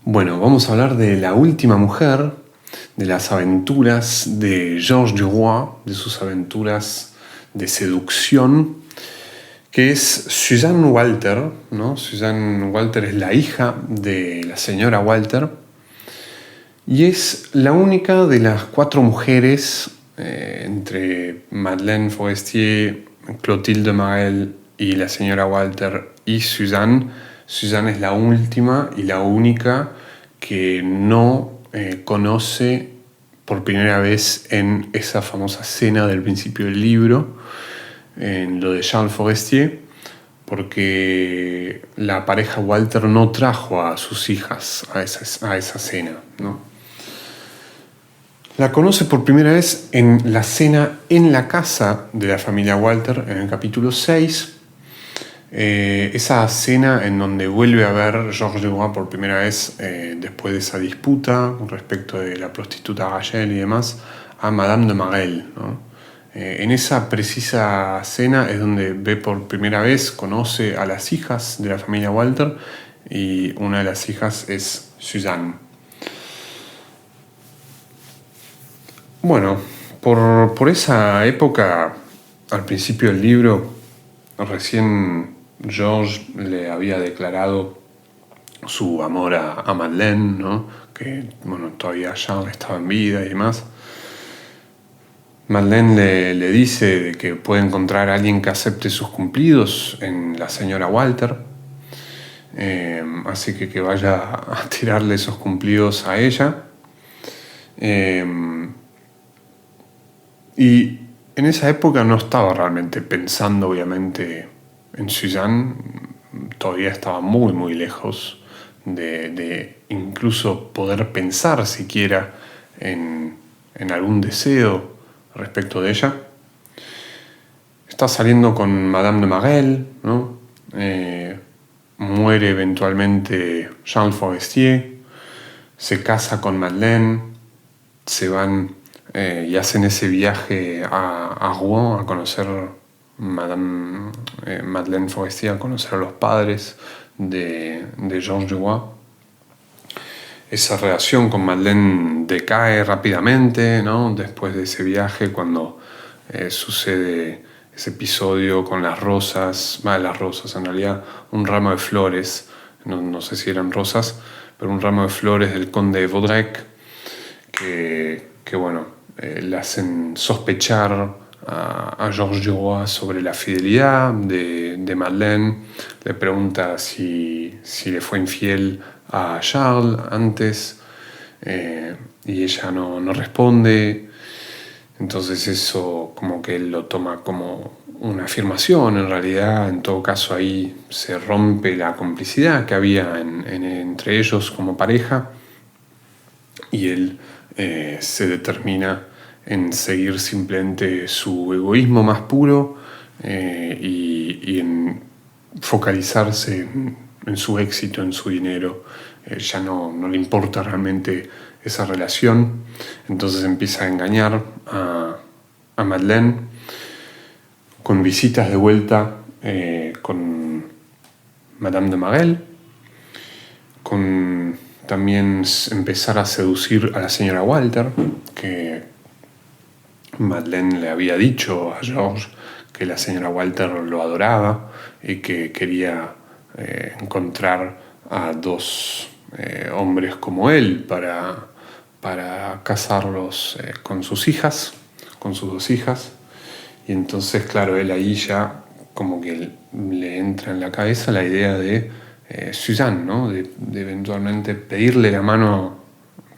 Bueno, vamos a hablar de La última mujer, de las aventuras de Georges Duroy, de sus aventuras de seducción, que es Suzanne Walter, ¿no? Suzanne Walter es la hija de la señora Walter y es la única de las 4 mujeres, entre Madeleine Forestier, Clotilde Marel y la señora Walter y Suzanne. Suzanne es la última y la única que no conoce por primera vez en esa famosa cena del principio del libro, en lo de Charles Forestier, porque la pareja Walter no trajo a sus hijas a esa cena, ¿no? La conoce por primera vez en la cena en la casa de la familia Walter, en el capítulo 6. Esa cena en donde vuelve a ver Georges Duroy por primera vez, después de esa disputa con respecto de la prostituta Rachel y demás, a Madame de Marel, ¿no? En esa precisa cena es donde ve por primera vez, conoce a las hijas de la familia Walter, y una de las hijas es Suzanne. Bueno, por esa época, al principio del libro, recién Georges le había declarado su amor a Madeleine, ¿no? Que bueno, todavía Charles estaba en vida y demás. Madeleine le dice de que puede encontrar a alguien que acepte sus cumplidos en la señora Walter, así que vaya a tirarle esos cumplidos a ella. Y en esa época no estaba realmente pensando, obviamente, en Suzanne. Todavía estaba muy, muy lejos de incluso poder pensar siquiera en algún deseo respecto de ella. Está saliendo con Madame de Marel, ¿no? Muere eventualmente Charles Forestier, se casa con Madeleine, se van y hacen ese viaje a Rouen a conocer Madeleine Forestier, a conocer a los padres de Georges Duroy. Esa relación con Madeleine decae rápidamente, ¿no? Después de ese viaje, cuando sucede ese episodio con las rosas en realidad un ramo de flores, no sé si eran rosas, pero un ramo de flores del conde de Vaudrec, que bueno, le hacen sospechar a Georges Duroy sobre la fidelidad de Madeleine. Le pregunta si le fue infiel a Charles antes, y ella no responde. Entonces eso como que él lo toma como una afirmación. En realidad, en todo caso, ahí se rompe la complicidad que había entre ellos como pareja, y él se determina en seguir simplemente su egoísmo más puro, y en focalizarse en su éxito, en su dinero. Ya no le importa realmente esa relación. Entonces empieza a engañar a Madeleine con visitas de vuelta con Madame de Marel, con también empezar a seducir a la señora Walter, que Madeleine le había dicho a Georges que la señora Walter lo adoraba y que quería encontrar a 2 hombres como él para casarlos con sus hijas, con sus 2 hijas. Y entonces, claro, él ahí ya como que le entra en la cabeza la idea de Suzanne, ¿no? De eventualmente pedirle la mano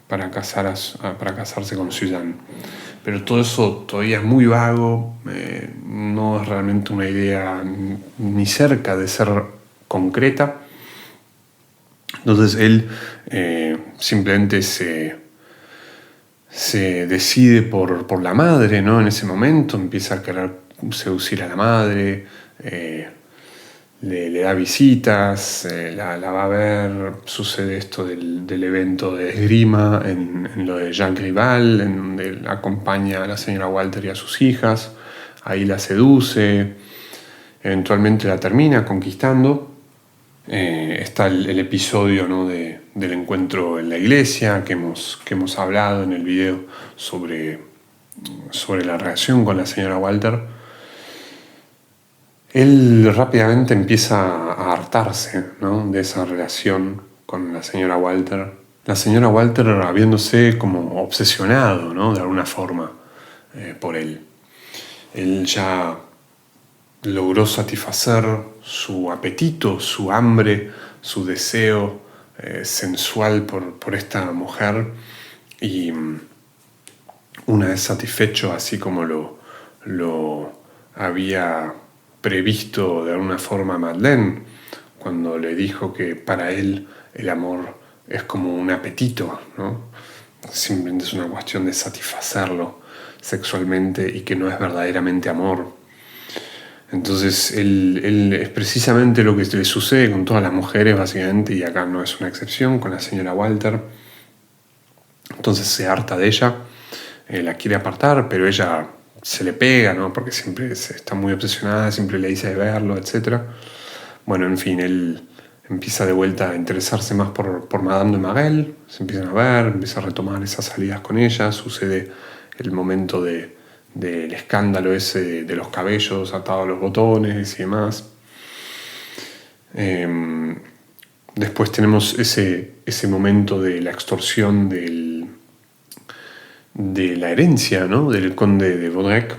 para casarse con Suzanne. Pero todo eso todavía es muy vago, no es realmente una idea ni cerca de ser concreta. Entonces él simplemente se decide por la madre, ¿no? En ese momento empieza a querer seducir a la madre, le da visitas, la va a ver. Sucede esto del evento de esgrima en lo de Jacques Rival, en donde acompaña a la señora Walter y a sus hijas. Ahí la seduce, eventualmente la termina conquistando. Está el episodio, ¿no? de del encuentro en la iglesia que hemos hablado en el video sobre la relación con la señora Walter, él rápidamente empieza a hartarse, ¿no?, de esa relación con la señora Walter. La señora Walter habiéndose como obsesionado, ¿no?, de alguna forma por él. Él ya logró satisfacer su apetito, su hambre, su deseo sensual por esta mujer, y una vez satisfecho, así como lo había previsto de alguna forma Madeleine, cuando le dijo que para él el amor es como un apetito, ¿no? Simplemente es una cuestión de satisfacerlo sexualmente y que no es verdaderamente amor. Entonces él es precisamente lo que le sucede con todas las mujeres, básicamente, y acá no es una excepción, con la señora Walter. Entonces se harta de ella, la quiere apartar, pero ella se le pega, ¿no?, porque siempre está muy obsesionada, siempre le dice de verlo, etc. Bueno, en fin, él empieza de vuelta a interesarse más por Madame de Marelle, se empiezan a ver, empieza a retomar esas salidas con ella, sucede el momento del escándalo ese de los cabellos atados a los botones y demás. Después tenemos ese momento de la extorsión de la herencia, ¿no?, del conde de Vaudrec,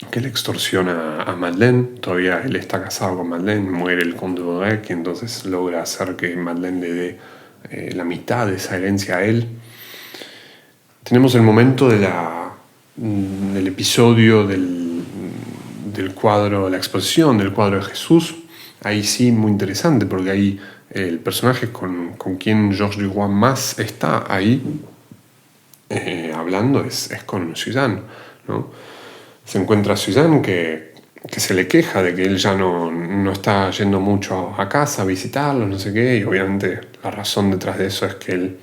que le extorsiona a Madeleine. Todavía él está casado con Madeleine, muere el conde de Vaudrec y entonces logra hacer que Madeleine le dé la mitad de esa herencia a él. Tenemos el momento del episodio del cuadro, la exposición del cuadro de Jesús. Ahí sí, muy interesante, porque ahí el personaje con quien Georges Duroy más está ahí hablando es con Suzanne, ¿no? Se encuentra a Suzanne que se le queja de que él ya no está yendo mucho a casa a visitarlo, no sé qué, y obviamente la razón detrás de eso es que él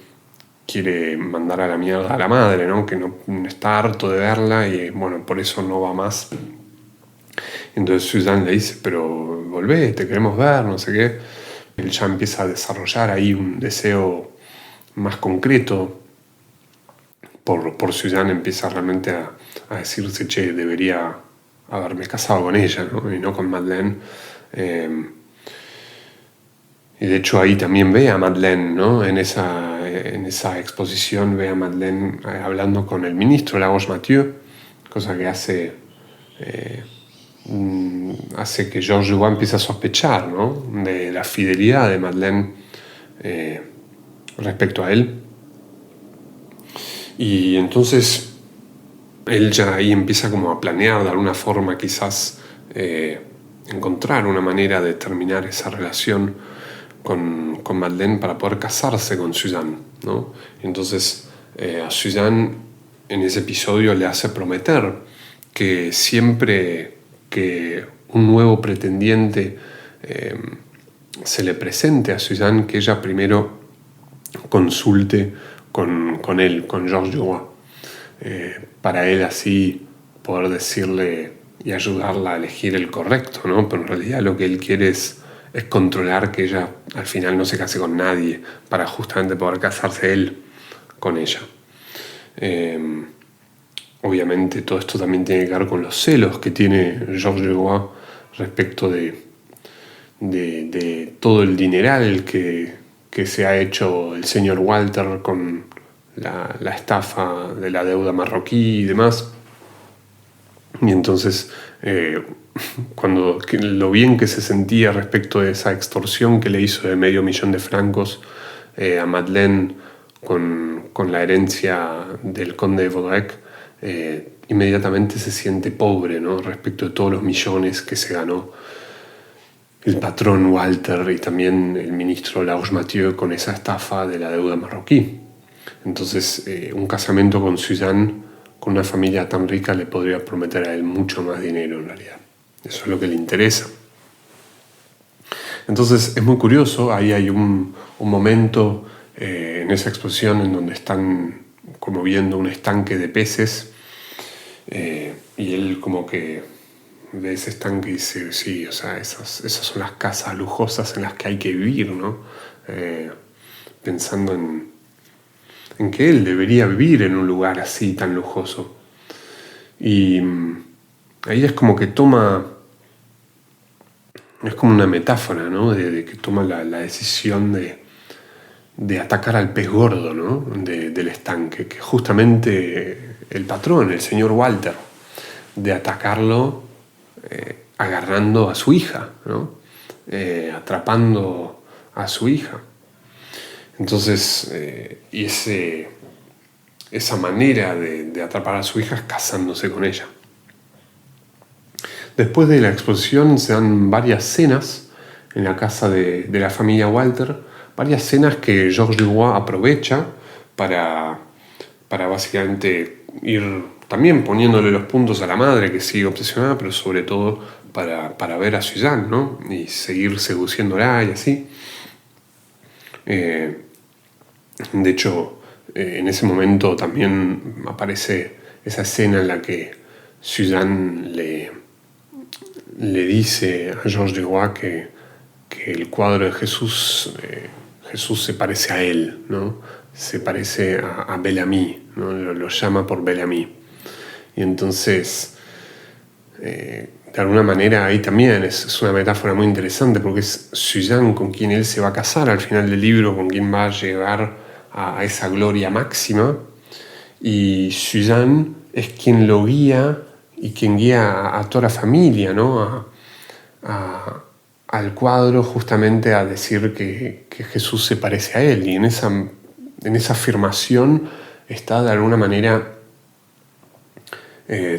quiere mandar a la mierda a la madre, ¿no?, que no está harto de verla y bueno, por eso no va más. Entonces Suzanne le dice, pero volvé, te queremos ver, no sé qué. Él ya empieza a desarrollar ahí un deseo más concreto por Suzanne, empieza realmente a decirse, che, debería haberme casado con ella, ¿no?, y no con Madeleine. Y de hecho ahí también ve a Madeleine, ¿no?, en esa exposición ve a Madeleine hablando con el ministro Laroche Mathieu, cosa que hace que Georges Duroy empiece a sospechar, ¿no?, de la fidelidad de Madeleine respecto a él. Y entonces él ya ahí empieza como a planear de alguna forma, quizás encontrar una manera de terminar esa relación con Madeleine para poder casarse con Suzanne, ¿no? Entonces a Suzanne en ese episodio le hace prometer que siempre que un nuevo pretendiente se le presente a Suzanne, que ella primero consulte con él, con Georges Duroy, para él así poder decirle y ayudarla a elegir el correcto, ¿no? Pero en realidad lo que él quiere es controlar que ella al final no se case con nadie, para justamente poder casarse él con ella. Obviamente todo esto también tiene que ver con los celos que tiene Georges Duroy respecto de todo el dineral que se ha hecho el señor Walter con la estafa de la deuda marroquí y demás. Y entonces cuando lo bien que se sentía respecto de esa extorsión que le hizo de $500,000 de francos a Madeleine con la herencia del conde de Vaudrec, inmediatamente se siente pobre, ¿no?, respecto de todos los millones que se ganó el patrón Walter y también el ministro Laroche Mathieu con esa estafa de la deuda marroquí. Entonces un casamiento con Suzanne, con una familia tan rica, le podría prometer a él mucho más dinero en realidad. Eso es lo que le interesa. Entonces es muy curioso, ahí hay un momento en esa exposición en donde están como viendo un estanque de peces y él como que ve ese estanque y dice, sí, o sea, esas son las casas lujosas en las que hay que vivir, ¿no? pensando en que él debería vivir en un lugar así tan lujoso. Y ahí es como que es como una metáfora, ¿no? De que toma la decisión de atacar al pez gordo, ¿no? Del estanque, que justamente el patrón, el señor Walter, de atacarlo agarrando a su hija, ¿no? Atrapando a su hija. Entonces, y esa manera de atrapar a su hija es casándose con ella. Después de la exposición se dan varias cenas en la casa de la familia Walter, varias cenas que Georges Duroy aprovecha para básicamente ir también poniéndole los puntos a la madre, que sigue obsesionada, pero sobre todo para ver a Suzanne, ¿no? Y seguir seduciéndola y así. De hecho, en ese momento también aparece esa escena en la que Suzanne le dice a Georges Duroy que el cuadro de Jesús se parece a él, ¿no? Se parece a Bel-Ami, ¿no? Lo llama por Bel-Ami. Y entonces, de alguna manera, ahí también es una metáfora muy interesante, porque es Suzanne con quien él se va a casar al final del libro, con quien va a llegar a esa gloria máxima, y Suzanne es quien lo guía y quien guía a toda la familia, ¿no? Al cuadro, justamente a decir que Jesús se parece a él, y en esa afirmación está de alguna manera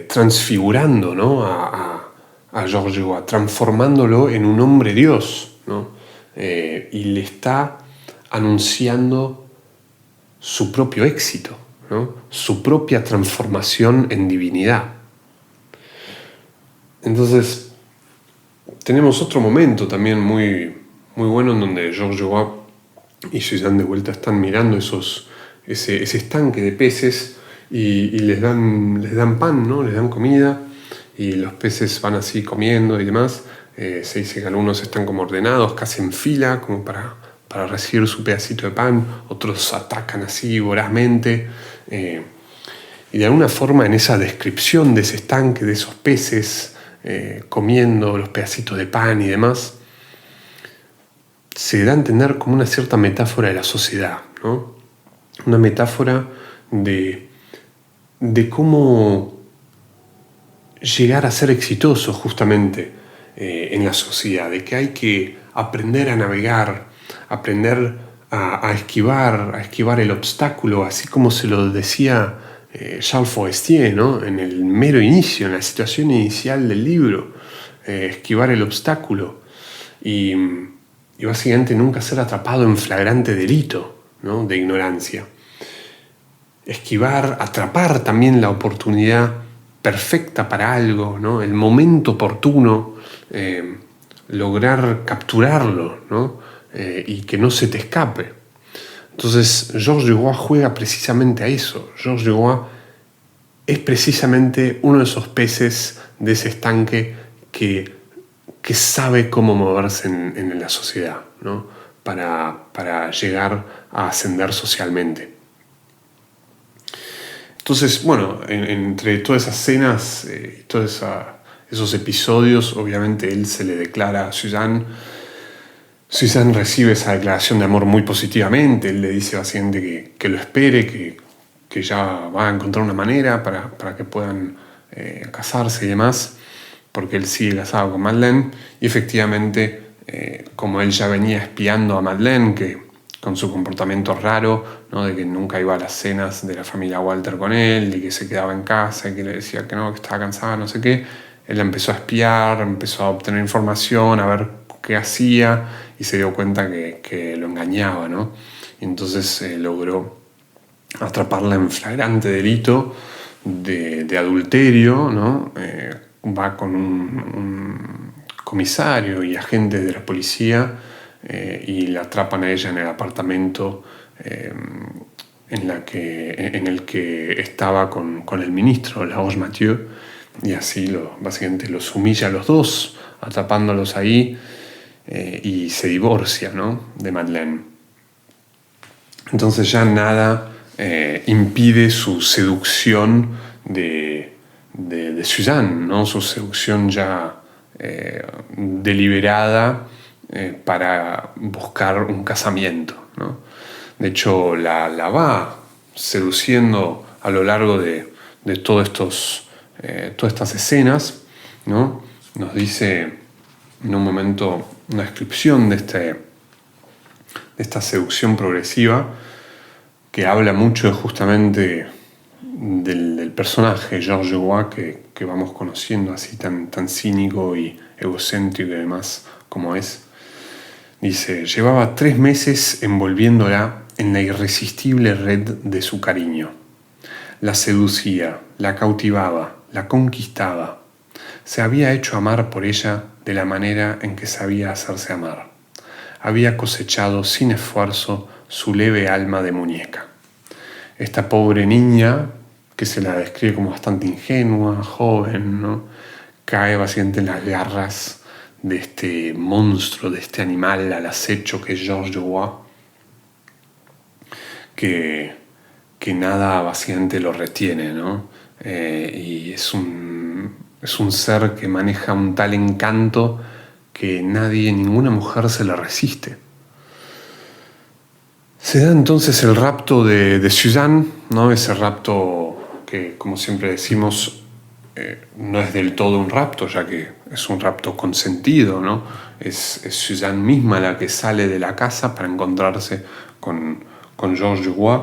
transfigurando, ¿no? a Georges Duroy, transformándolo en un hombre Dios, ¿no? Y le está anunciando su propio éxito, ¿no? Su propia transformación en divinidad. Entonces, tenemos otro momento también muy, muy bueno en donde Georges Duroy y Suzanne de vuelta están mirando ese estanque de peces y les dan pan, ¿no? Les dan comida y los peces van así comiendo y demás. Se dice que algunos están como ordenados, casi en fila, como para recibir su pedacito de pan. Otros atacan así vorazmente. Y de alguna forma en esa descripción de ese estanque, de esos peces comiendo los pedacitos de pan y demás, se da a entender como una cierta metáfora de la sociedad, ¿no? Una metáfora de cómo llegar a ser exitoso justamente en la sociedad, de que hay que aprender a navegar, aprender a esquivar el obstáculo, así como se lo decía Charles Forestier, ¿no? En el mero inicio, en la situación inicial del libro, esquivar el obstáculo y básicamente nunca ser atrapado en flagrante delito, ¿no? De ignorancia. Esquivar, atrapar también la oportunidad perfecta para algo, ¿no? El momento oportuno, lograr capturarlo, ¿no? Y que no se te escape. Entonces, Georges Duroy juega precisamente a eso. Georges Duroy es precisamente uno de esos peces de ese estanque que sabe cómo moverse en la sociedad, ¿no? Para llegar a ascender socialmente. Entonces, bueno, entre todas esas escenas y todos esos episodios, obviamente él se le declara a Suzanne. Suzanne recibe esa declaración de amor muy positivamente. Él le dice básicamente que lo espere, que ya va a encontrar una manera para que puedan casarse y demás, porque él sigue casado con Madeleine. Y efectivamente, como él ya venía espiando a Madeleine, que con su comportamiento raro, ¿no? De que nunca iba a las cenas de la familia Walter con él, y que se quedaba en casa y que le decía que no, que estaba cansada, no sé qué. Él la empezó a espiar, empezó a obtener información, a ver qué hacía, y se dio cuenta que lo engañaba, ¿no? Y entonces logró atraparla en flagrante delito de adulterio, ¿no? Va con un comisario y agentes de la policía y la atrapan a ella en el apartamento en el que estaba con el ministro, Laroche Mathieu, y así básicamente los humilla a los dos, atrapándolos ahí, y se divorcia, ¿no? De Madeleine. Entonces ya nada impide su seducción de Suzanne, ¿no? Su seducción ya deliberada para buscar un casamiento, ¿no? De hecho, la va seduciendo a lo largo de todas estas escenas, ¿no? Nos dice en un momento una descripción de esta seducción progresiva que habla mucho justamente del personaje Georges Dubois que vamos conociendo así tan cínico y egocéntrico y demás como es. Dice, llevaba 3 meses envolviéndola en la irresistible red de su cariño. La seducía, la cautivaba, la conquistaba. Se había hecho amar por ella de la manera en que sabía hacerse amar. Había cosechado sin esfuerzo su leve alma de muñeca. Esta pobre niña, que se la describe como bastante ingenua, joven, ¿no? Cae básicamente en las garras de este monstruo, de este animal al acecho que es Georges Dubois, que nada básicamente lo retiene, ¿no? Y es un ser que maneja un tal encanto que ninguna mujer se le resiste. Se da entonces el rapto de Suzanne, ¿no? Ese rapto que, como siempre decimos, no es del todo un rapto, ya que es un rapto consentido, ¿no? Es Suzanne misma la que sale de la casa para encontrarse con Georges Dubois.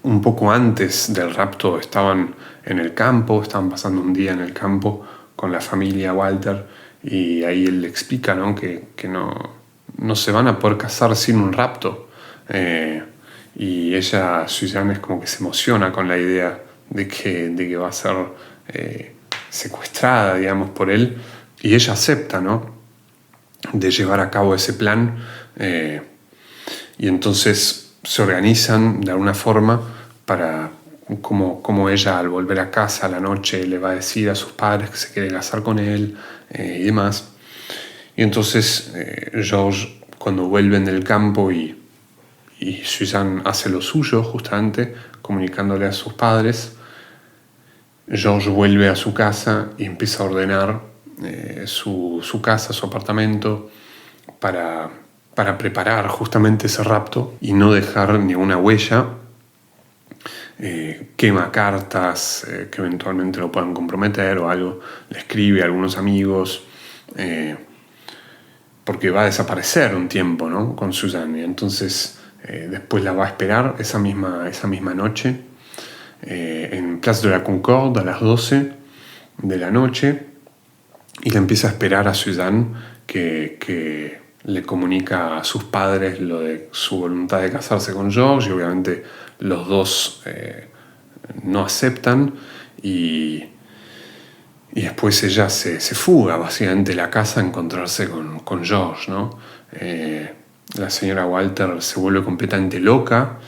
Un poco antes del rapto estaban en el campo, estaban pasando un día en el campo con la familia Walter, y ahí él le explica, ¿no? que no se van a poder casar sin un rapto. Y ella, Suzanne, es como que se emociona con la idea de que va a ser secuestrada, digamos, por él, y ella acepta, ¿no? De llevar a cabo ese plan, y entonces se organizan de alguna forma para como ella al volver a casa a la noche le va a decir a sus padres que se quiere casar con él y demás. Y entonces Georges, cuando vuelven del campo y Suzanne hace lo suyo justamente, comunicándole a sus padres, Georges vuelve a su casa y empieza a ordenar su casa, su apartamento, para preparar justamente ese rapto y no dejar ninguna huella. Quema cartas que eventualmente lo puedan comprometer o algo, le escribe a algunos amigos, porque va a desaparecer un tiempo, ¿no? Con Suzanne. Y entonces después la va a esperar esa misma noche en Place de la Concorde a las 12 de la noche, y la empieza a esperar a Suzanne que le comunica a sus padres lo de su voluntad de casarse con Georges, y obviamente los dos no aceptan, y después ella se fuga básicamente de la casa a encontrarse con Georges, ¿no? La señora Walter se vuelve completamente loca.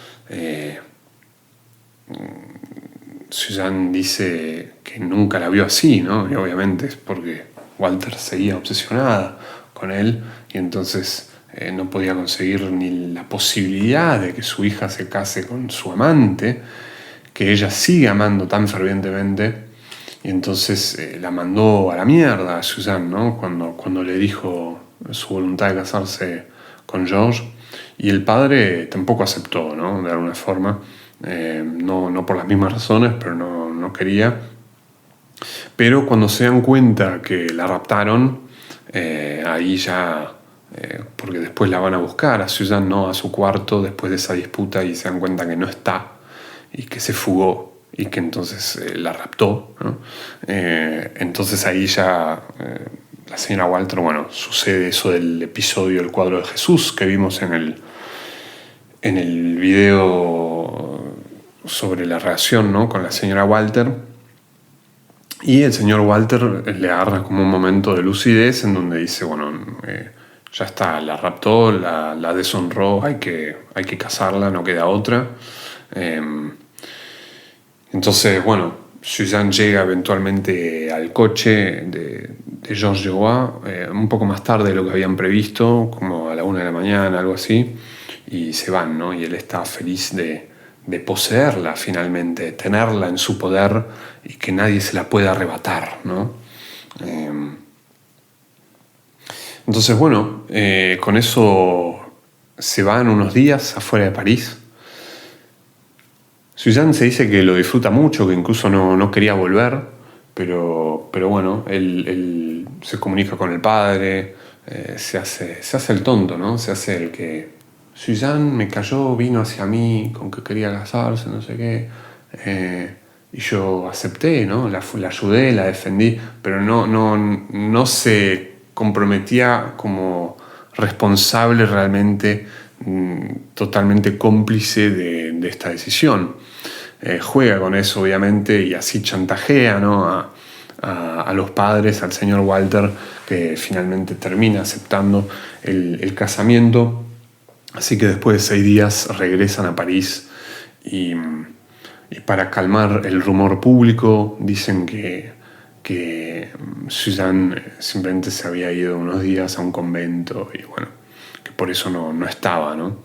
Suzanne dice que nunca la vio así, ¿no? Y obviamente es porque Walter seguía obsesionada con él, y entonces no podía conseguir ni la posibilidad de que su hija se case con su amante, que ella sigue amando tan fervientemente. Y entonces la mandó a la mierda a Suzanne, ¿no? Cuando le dijo su voluntad de casarse con Georges. Y el padre tampoco aceptó, ¿no? De alguna forma. No por las mismas razones, pero no quería. Pero cuando se dan cuenta que la raptaron, ahí ya, porque después la van a buscar a Suzanne, ¿no? A su cuarto después de esa disputa, y se dan cuenta que no está y que se fugó y que entonces la raptó, ¿no? Entonces ahí ya la señora Walter, bueno, sucede eso del episodio El cuadro de Jesús que vimos en el video sobre la relación, ¿no? Con la señora Walter. Y el señor Walter le agarra como un momento de lucidez en donde dice, bueno, ya está, la raptó, la deshonró, hay que casarla, no queda otra. Entonces, bueno, Suzanne llega eventualmente al coche de Georges Dubois un poco más tarde de lo que habían previsto, como a la 1 de la mañana, algo así. y se van, ¿no? Y él está feliz de poseerla finalmente, de tenerla en su poder y que nadie se la pueda arrebatar, ¿no? Entonces, bueno, con eso se van unos días afuera de París. Suzanne se dice que lo disfruta mucho, que incluso no quería volver, pero bueno, él se comunica con el padre, se hace el tonto, ¿no? Se hace el que Suzanne me cayó, vino hacia mí con que quería casarse, no sé qué, y yo acepté, ¿no? La ayudé, la defendí, pero no se comprometía como responsable realmente, totalmente cómplice de esta decisión. Juega con eso, obviamente, y así chantajea, ¿no? a los padres, al señor Walter, que finalmente termina aceptando el casamiento. Así que después de 6 días regresan a París y para calmar el rumor público dicen que Suzanne simplemente se había ido unos días a un convento y bueno, que por eso no estaba, ¿no?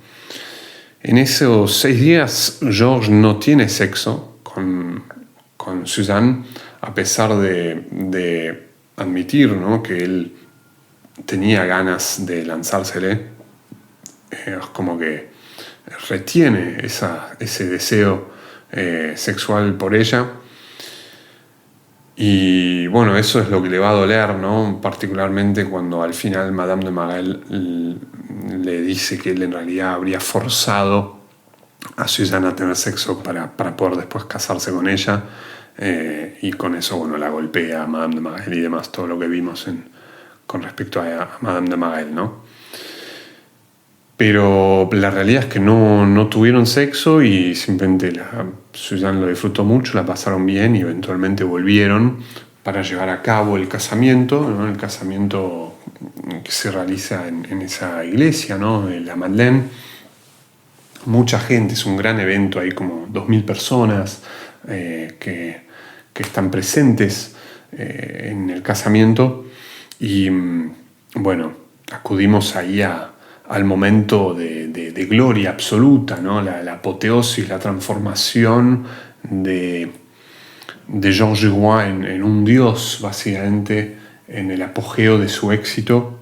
En esos 6 días Georges no tiene sexo con Suzanne, a pesar de admitir, ¿no? Que él tenía ganas de lanzársele. Como que retiene ese deseo sexual por ella. Y bueno, eso es lo que le va a doler, ¿no? Particularmente cuando al final Madame de Marelle le dice que él en realidad habría forzado a Suzanne a tener sexo para poder después casarse con ella. Y con eso, bueno, la golpea a Madame de Marelle y demás, todo lo que vimos con respecto a Madame de Marelle, ¿no? Pero la realidad es que no tuvieron sexo y simplemente Suzanne lo disfrutó mucho, la pasaron bien y eventualmente volvieron para llevar a cabo el casamiento, ¿no? El casamiento que se realiza en esa iglesia, ¿no? De la Madeleine. Mucha gente, es un gran evento, hay como 2.000 personas que están presentes en el casamiento y bueno, acudimos ahí al momento de gloria absoluta, ¿no? La apoteosis, la transformación de Georges Duroy en un dios, básicamente, en el apogeo de su éxito.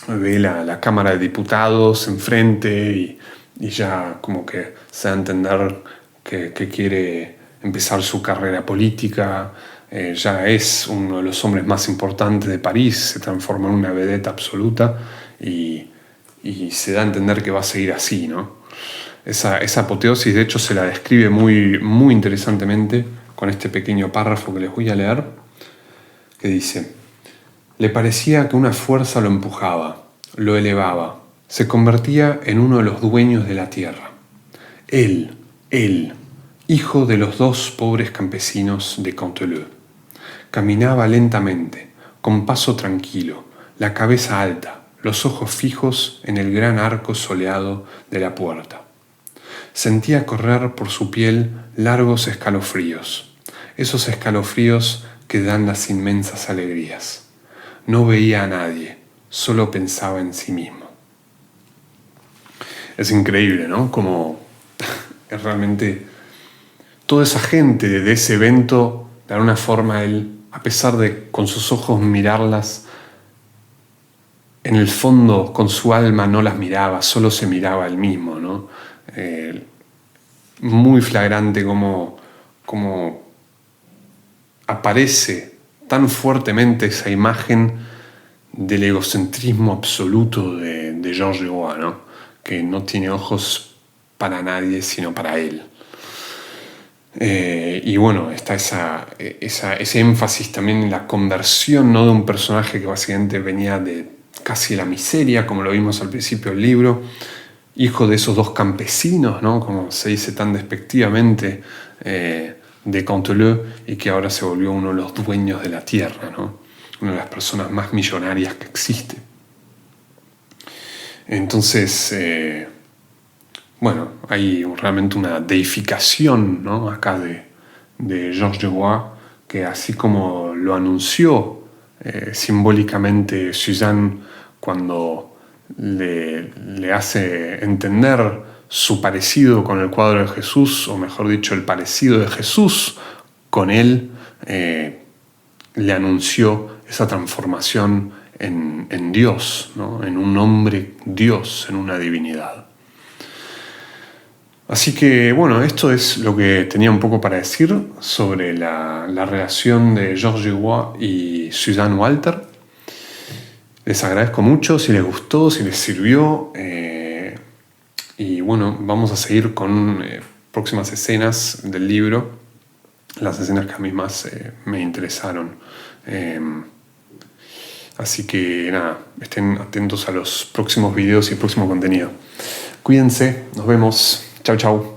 Ve la Cámara de Diputados enfrente y ya como que se da a entender que quiere empezar su carrera política. Ya es uno de los hombres más importantes de París, se transforma en una vedette absoluta y se da a entender que va a seguir así, ¿no? Esa apoteosis, de hecho, se la describe muy, muy interesantemente con este pequeño párrafo que les voy a leer, que dice: le parecía que una fuerza lo empujaba, lo elevaba, se convertía en uno de los dueños de la tierra. Él, hijo de los 2 pobres campesinos de Canteleu, caminaba lentamente, con paso tranquilo, la cabeza alta, los ojos fijos en el gran arco soleado de la puerta. Sentía correr por su piel largos escalofríos, esos escalofríos que dan las inmensas alegrías. No veía a nadie, solo pensaba en sí mismo. Es increíble, ¿no? Como es realmente toda esa gente de ese evento, de alguna forma él, a pesar de con sus ojos mirarlas, en el fondo con su alma no las miraba, solo se miraba él mismo, ¿no? Muy flagrante como aparece tan fuertemente esa imagen del egocentrismo absoluto de Georges Duroy, ¿no? Que no tiene ojos para nadie sino para él. Y bueno, está ese énfasis también en la conversión, ¿no? De un personaje que básicamente venía de casi la miseria, como lo vimos al principio del libro, hijo de esos 2 campesinos, ¿no? Como se dice tan despectivamente, de Canteleu, y que ahora se volvió uno de los dueños de la tierra, ¿no? Una de las personas más millonarias que existe. Entonces, bueno, hay realmente una deificación, ¿no? Acá de Georges Duroy, que así como lo anunció simbólicamente Suzanne cuando le hace entender su parecido con el cuadro de Jesús, o mejor dicho, el parecido de Jesús con él, le anunció esa transformación en Dios, ¿no? En un hombre Dios, en una divinidad. Así que, bueno, esto es lo que tenía un poco para decir sobre la relación de Georges Dubois y Suzanne Walter. Les agradezco mucho, si les gustó, si les sirvió. Y bueno, vamos a seguir con próximas escenas del libro, las escenas que a mí más me interesaron. Así que nada, estén atentos a los próximos videos y el próximo contenido. Cuídense, nos vemos. Chau, chau.